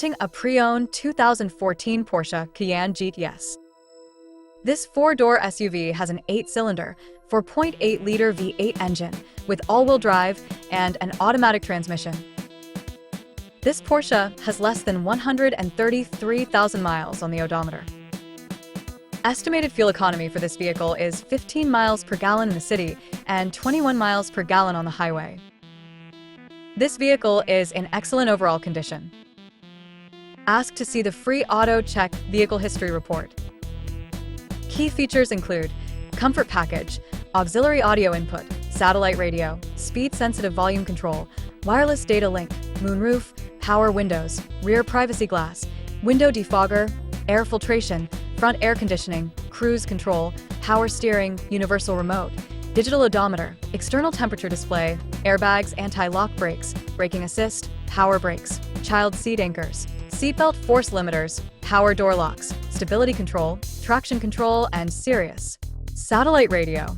presenting a pre-owned 2014 Porsche Cayenne GTS. This four-door SUV has an 8-cylinder, 4.8-liter V8 engine with all-wheel drive and an automatic transmission. This Porsche has less than 133,000 miles on the odometer. Estimated fuel economy for this vehicle is 15 miles per gallon in the city and 21 miles per gallon on the highway. This vehicle is in excellent overall condition. Ask to see the free Auto Check Vehicle History Report. Key features include comfort package, auxiliary audio input, satellite radio, speed-sensitive volume control, wireless data link, moonroof, power windows, rear privacy glass, window defogger, air filtration, front air conditioning, cruise control, power steering, universal remote, digital odometer, external temperature display, airbags, anti-lock brakes, braking assist, power brakes, child seat anchors, seatbelt force limiters, power door locks, stability control, traction control, and Sirius Satellite Radio.